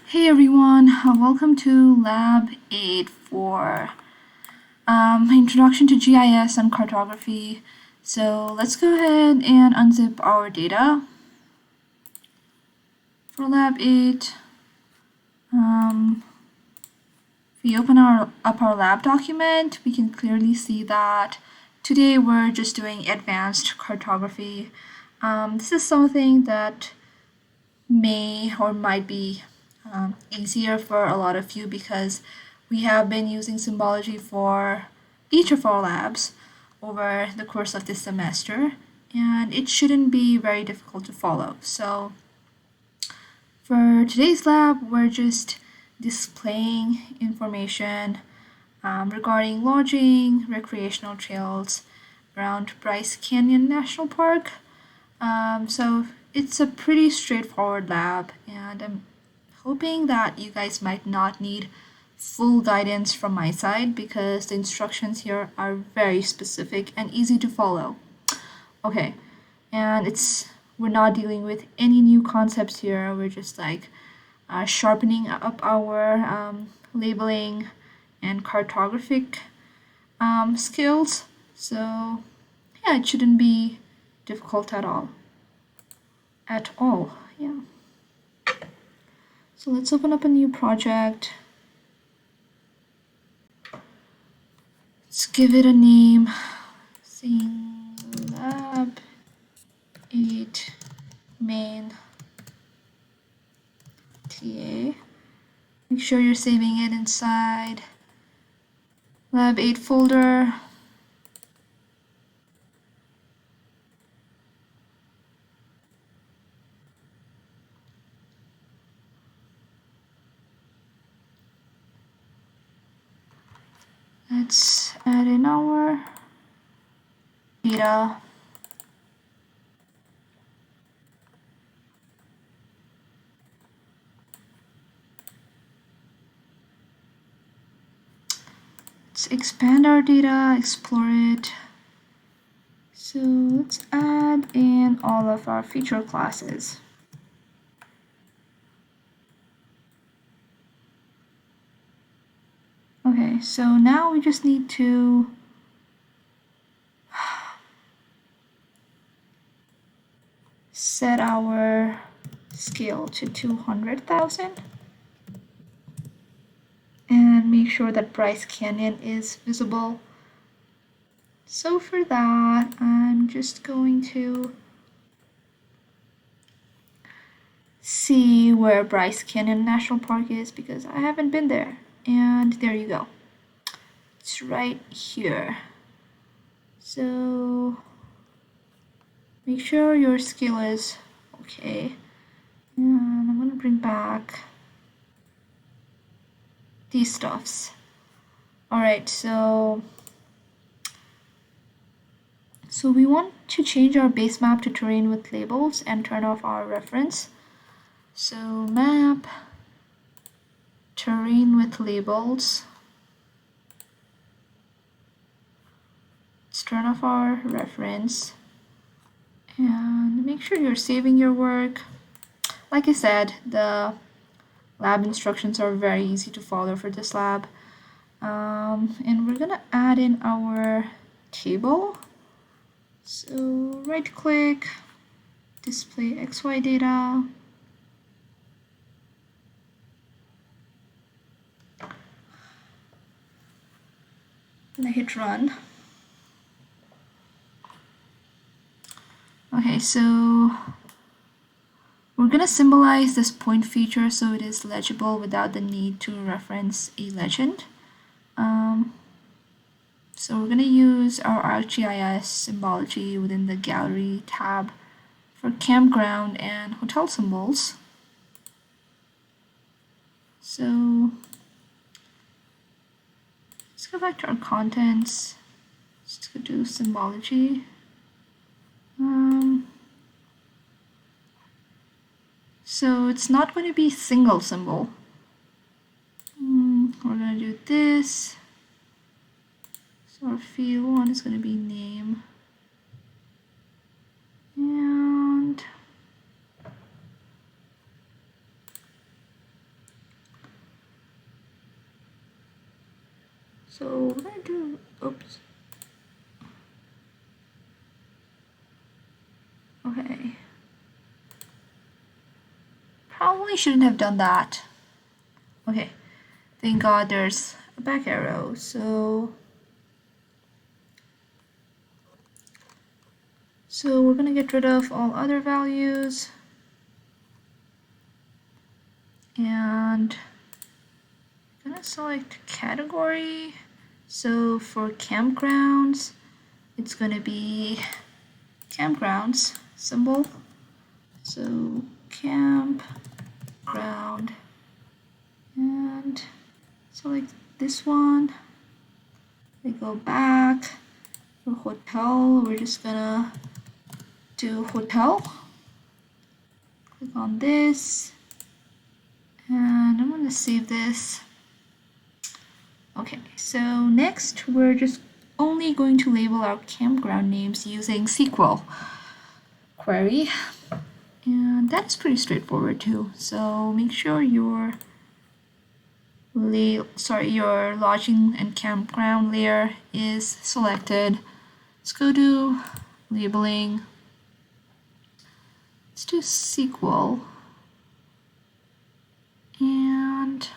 Hey everyone, welcome to Lab 8 for Introduction to GIS and Cartography. So let's go ahead and unzip our data. For Lab 8, if we open up our lab document, we can clearly see that today we're just doing advanced cartography. This is something that may or might be easier for a lot of you because we have been using symbology for each of our labs over the course of this semester, and it shouldn't be very difficult to follow. So for today's lab, we're just displaying information regarding lodging, recreational trails around Bryce Canyon National Park. So it's a pretty straightforward lab, and I'm hoping that you guys might not need full guidance from my side because the instructions here are very specific and easy to follow. Okay, and we're not dealing with any new concepts here. We're just like sharpening up our labeling and cartographic skills. So yeah, it shouldn't be difficult at all. Yeah. So let's open up a new project. Let's give it a name. Saying Lab 8 main TA. Make sure you're saving it inside Lab 8 folder. Let's add in our data. Let's expand our data, explore it. So let's add in all of our feature classes. Okay, so now we just need to set our scale to 200,000 and make sure that Bryce Canyon is visible. So for that, I'm just going to see where Bryce Canyon National Park is because I haven't been there. And there you go. It's right here. So make sure your scale is okay. And I'm going to bring back these stuffs. All right, so we want to change our base map to terrain with labels and turn off our reference. So map, terrain with labels. Let's turn off our reference and make sure you're saving your work. Like I said, the lab instructions are very easy to follow for this lab. And we're gonna add in our table. So right click, display XY data. And I hit run. Okay, so we're gonna symbolize this point feature so it is legible without the need to reference a legend. So we're gonna use our ArcGIS symbology within the gallery tab for campground and hotel symbols. So let's go back to our contents. Let's go to symbology. So it's not going to be single symbol. We're going to do this. So our field one is going to be name. And So we're gonna do, oops. Okay. Probably shouldn't have done that. Okay, thank God there's a back arrow. So we're gonna get rid of all other values. And I'm gonna select category. So for campgrounds, it's gonna be campgrounds symbol. So campground, and select this one. We go back. For hotel, we're just gonna do hotel. Click on this, and I'm gonna save this. Okay, so next we're just only going to label our campground names using SQL query, and that's pretty straightforward too. So make sure your lodging and campground layer is selected. Let's go to labeling. Let's do SQL, and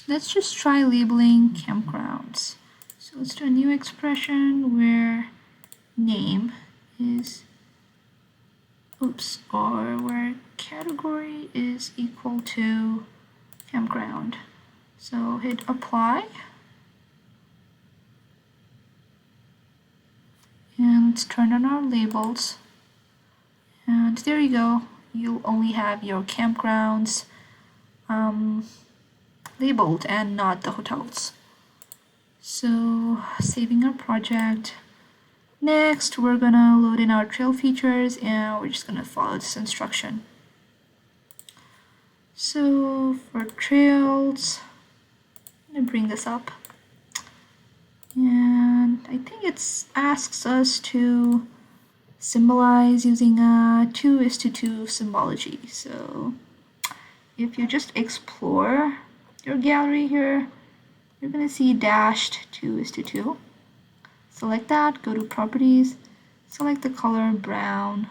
let's just try labeling campgrounds. So let's do a new expression where name is, or where category is equal to campground. So hit apply. And let's turn on our labels. And there you go. You'll only have your campgrounds labeled and not the hotels. So saving our project. Next, we're gonna load in our trail features and we're just gonna follow this instruction. So for trails, I'm gonna bring this up. And I think it asks us to symbolize using a 2:2 symbology. So if you just explore your gallery here, you're gonna see dashed 2:2. Select that, go to properties, select the color brown,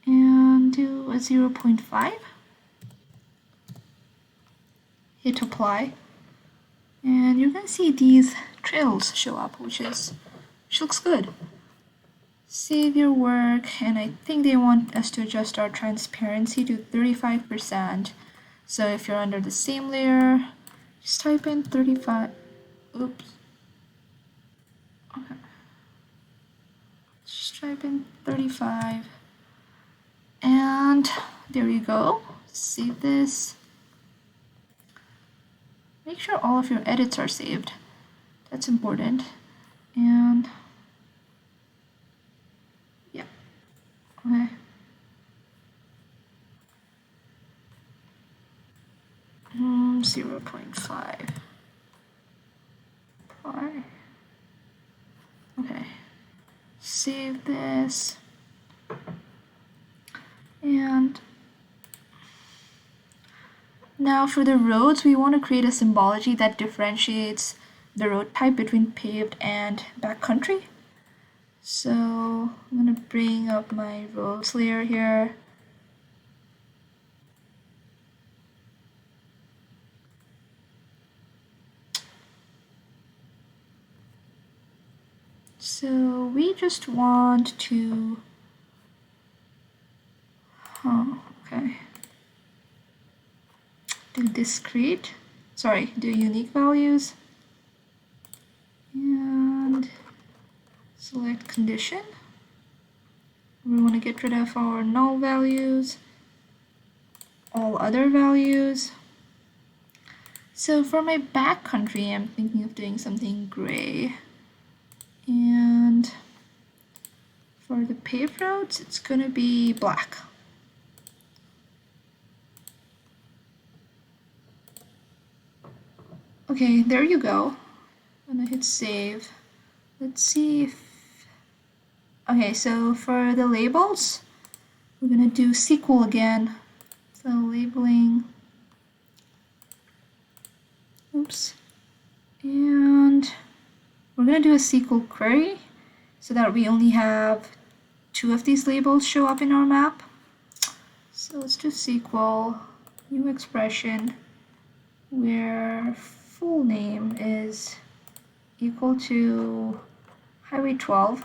and do a 0.5. Hit apply, and you're gonna see these trails show up, which looks good. Save your work, and I think they want us to adjust our transparency to 35%. So if you're under the same layer, just type in 35. Oops. Okay. Just type in 35. And there you go. Save this. Make sure all of your edits are saved. That's important. And yeah. Okay. Mm, 0.5. Apply. Okay. Save this. And now for the roads, we want to create a symbology that differentiates the road type between paved and backcountry. So I'm going to bring up my roads layer here. So we just want to, okay, do unique values, and select condition. We want to get rid of our null values, all other values. So for my backcountry, I'm thinking of doing something gray. And for the paved roads, it's going to be black. Okay, there you go. I'm gonna hit save. Let's see if... Okay, so for the labels, we're gonna do SQL again. So labeling Oops. And we're going to do a SQL query so that we only have 2 of these labels show up in our map. So let's do SQL, new expression, where full name is equal to Highway 12.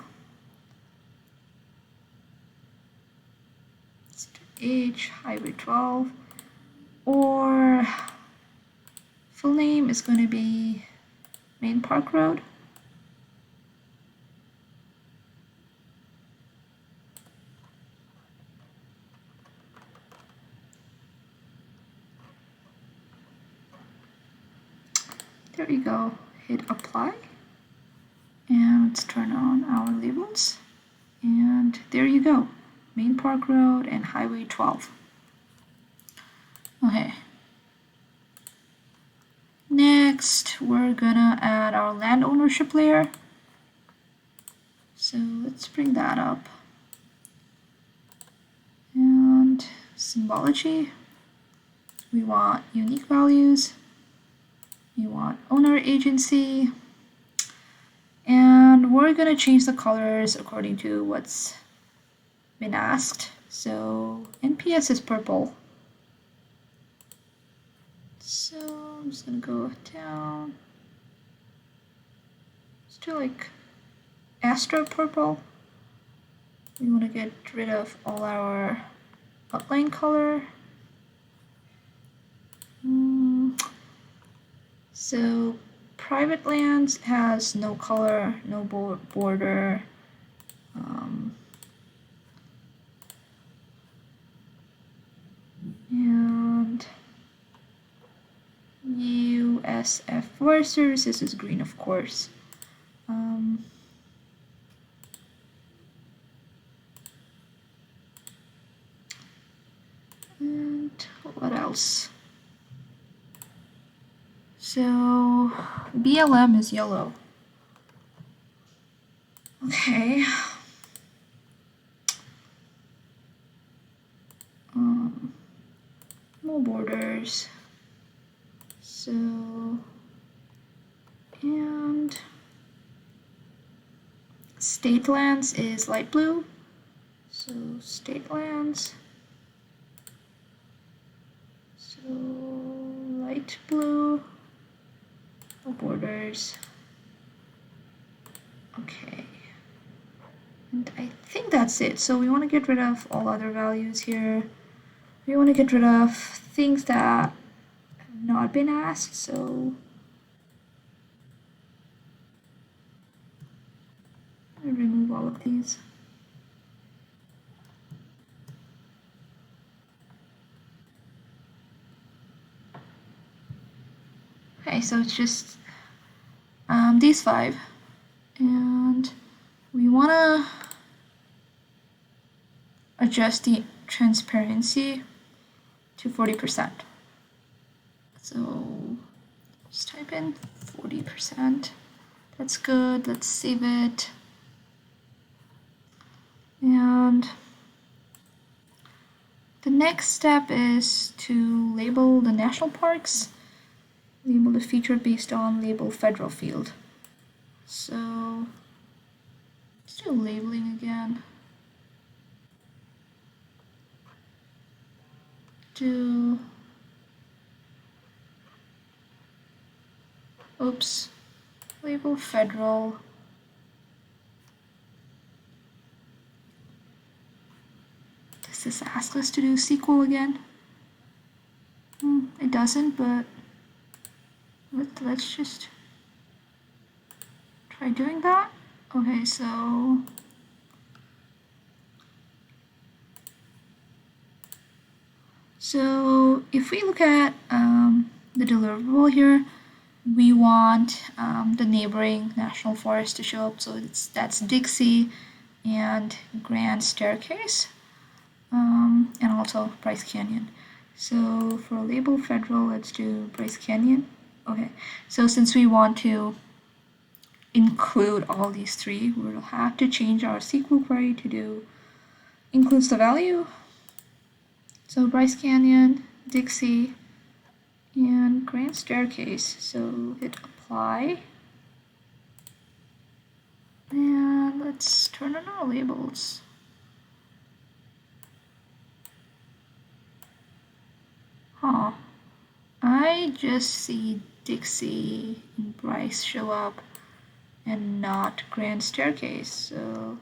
Let's do H, Highway 12, or full name is going to be Main Park Road. There you go. Hit apply. And let's turn on our labels. And there you go. Main Park Road and Highway 12. Okay. Next, we're gonna add our land ownership layer. So let's bring that up. And symbology. We want unique values. We want owner agency. And we're gonna change the colors according to what's been asked. So NPS is purple. So I'm just gonna go down. Let's do like Astro purple. We want to get rid of all our outline color. So private lands has no color, no border. And USF Forest Services is green, of course. And what else? So BLM is yellow. Okay. No borders. So, and state lands is light blue. So state lands. So light blue. No borders. Okay. And I think that's it. So we want to get rid of all other values here. We want to get rid of things that have not been asked. So I'm going to remove all of these. Okay, so it's just these 5. And we want to adjust the transparency to 40%. So just type in 40%. That's good. Let's save it. And the next step is to label the national parks. Label the feature based on label federal field. So let's do labeling again. Do label federal. Does this ask us to do SQL again? It doesn't, but let's just try doing that. Okay, so if we look at the deliverable here, we want the neighboring national forest to show up. So that's Dixie and Grand Staircase, and also Bryce Canyon. So for label federal, let's do Bryce Canyon. Okay, so since we want to include all these 3, we'll have to change our SQL query to do includes the value. So Bryce Canyon, Dixie, and grand staircase. So hit apply. And let's turn on our labels. Huh. I just see Dixie and Bryce show up and not grand staircase, so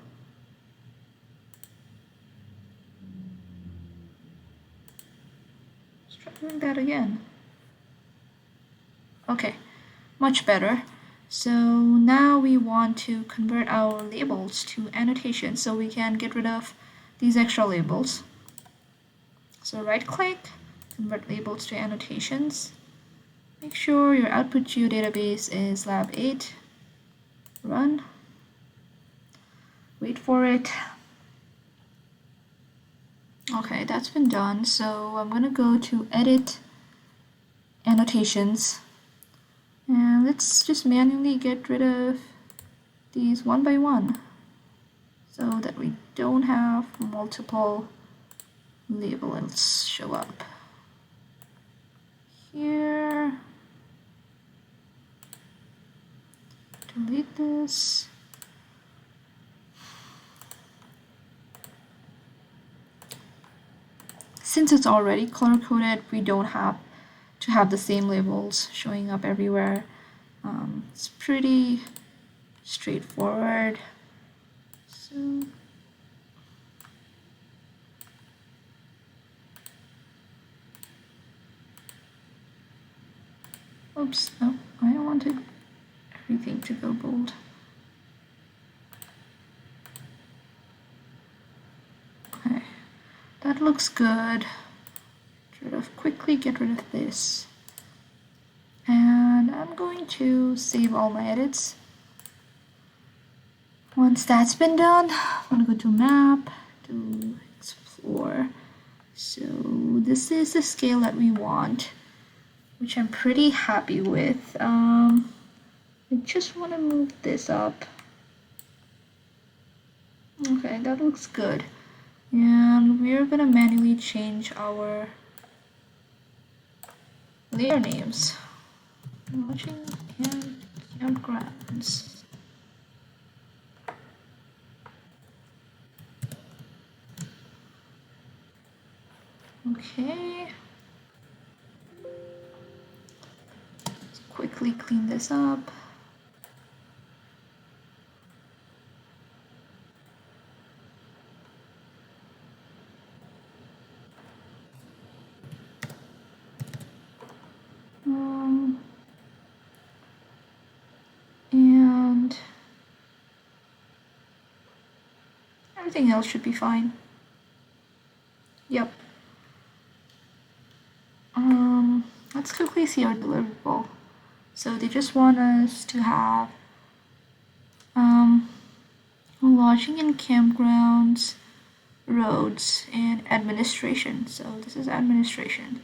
let's try doing that again. Okay, much better. So now we want to convert our labels to annotations so we can get rid of these extra labels. So right click, convert labels to annotations. Make sure your output geodatabase is lab 8. Run. Wait for it. Okay, that's been done. So I'm gonna go to edit annotations. And let's just manually get rid of these one by one so that we don't have multiple labels show up. Here, delete this. Since it's already color-coded, we don't have to have the same labels showing up everywhere. It's pretty straightforward. So oops, no, I wanted everything to go bold. Okay, that looks good. Quickly get rid of this. And I'm going to save all my edits. Once that's been done, I'm gonna go to map, to explore. So this is the scale that we want, which I'm pretty happy with. I just want to move this up. Okay, that looks good. And we're gonna manually change our layer names. Lodging and campgrounds. Okay. Let's quickly clean this up. And everything else should be fine. Yep. Let's quickly see our deliverable. So they just want us to have lodging and campgrounds, roads, and administration. So this is administration.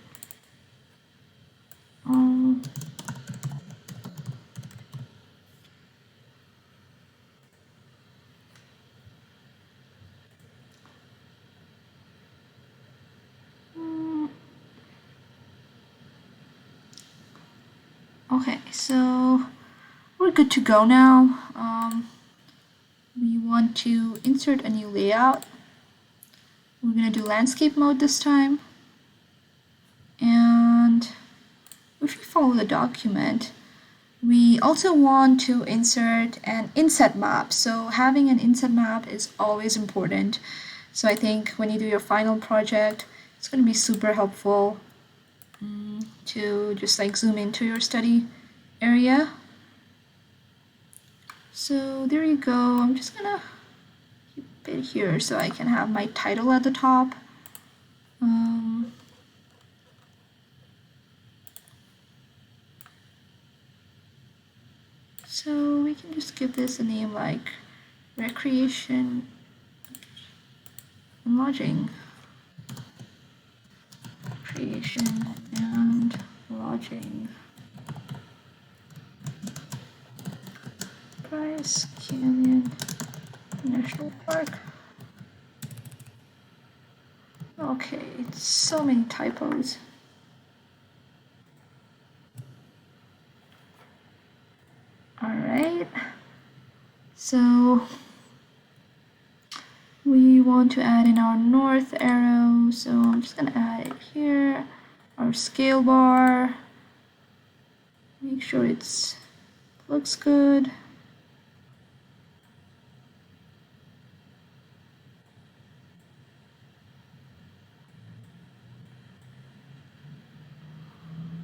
Okay, so we're good to go now. We want to insert a new layout. We're going to do landscape mode this time. And if we follow the document, we also want to insert an inset map. So having an inset map is always important. So I think when you do your final project, it's going to be super helpful to just like zoom into your study area. So there you go. I'm just gonna keep it here so I can have my title at the top. So we can just give this a name like recreation and lodging. Recreation and lodging. Bryce Canyon National Park. Okay, it's so many typos. So we want to add in our north arrow, so I'm just gonna add it here. Our scale bar, make sure it looks good.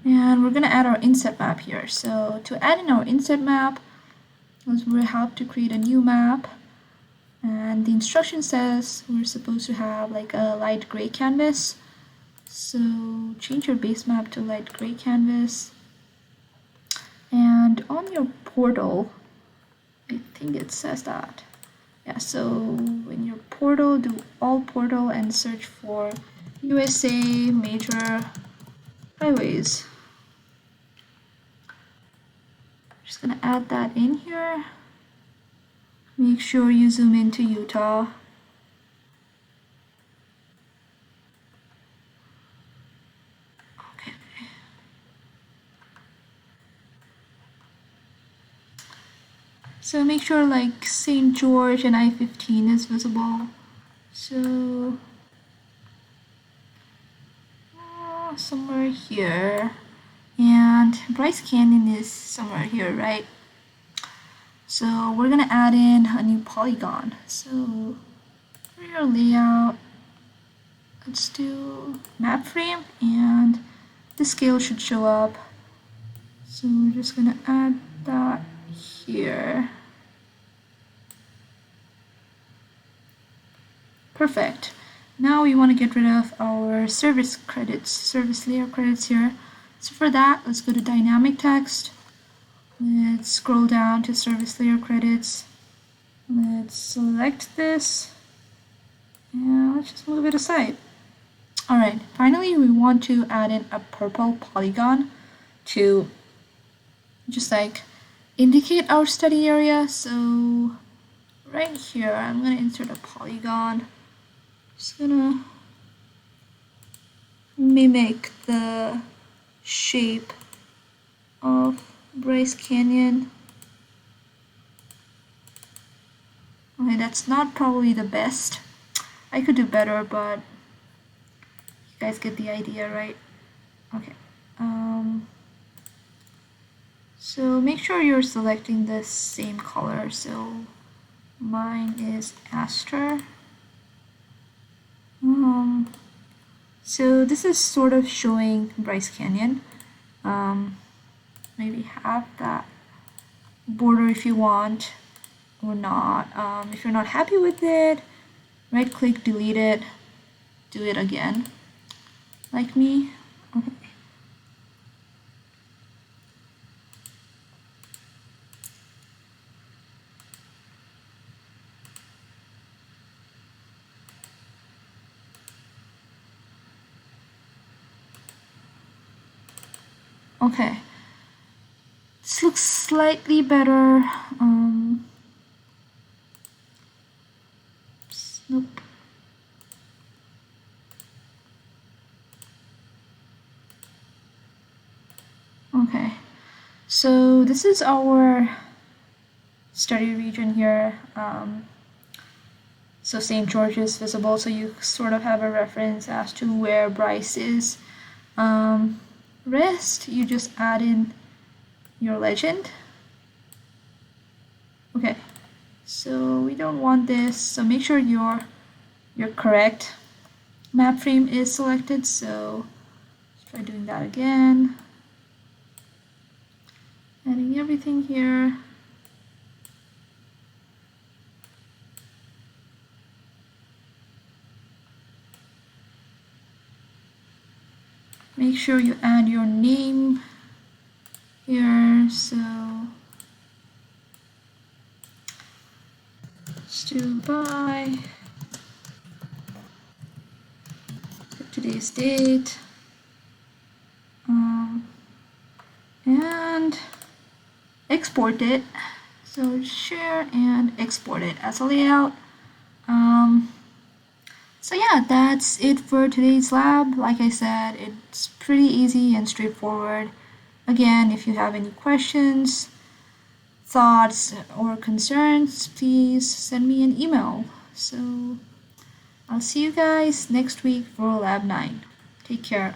And we're gonna add our inset map here. So to add in our inset map, we have to create a new map. And the instruction says we're supposed to have like a light gray canvas. So change your base map to light gray canvas. And on your portal, I think it says that. Yeah, so in your portal, do all portal and search for USA major highways. Just gonna add that in here. Make sure you zoom into Utah. Okay. So make sure like St. George and I-15 is visible. So somewhere here. And Bryce Canyon is somewhere here, right? So we're gonna add in a new polygon. So for your layout, let's do map frame, and the scale should show up. So we're just gonna add that here. Perfect. Now we want to get rid of our service layer credits here. So for that, let's go to dynamic text. Let's scroll down to service layer credits. Let's select this, and let's just move it aside. All right, finally, we want to add in a purple polygon to just like indicate our study area. So right here, I'm gonna insert a polygon. Just gonna mimic the shape of Bryce Canyon. Okay, that's not probably the best. I could do better, but you guys get the idea, right? Okay. So make sure you're selecting the same color. So mine is Aster. So this is sort of showing Bryce Canyon. Maybe have that border if you want or not. If you're not happy with it, right click, delete it, do it again, like me. Okay. Okay, this looks slightly better. Nope. Okay, so this is our study region here. So St. George is visible, so you sort of have a reference as to where Bryce is. Rest, you just add in your legend. Okay, so we don't want this, so make sure your correct map frame is selected. So let's try doing that again. Adding everything here. Make sure you add your name here. So let's do by today's date, and export it. So share and export it as a layout. So yeah, that's it for today's lab. Like I said, it's pretty easy and straightforward. Again, if you have any questions, thoughts or concerns, please send me an email. So I'll see you guys next week for Lab 9. Take care.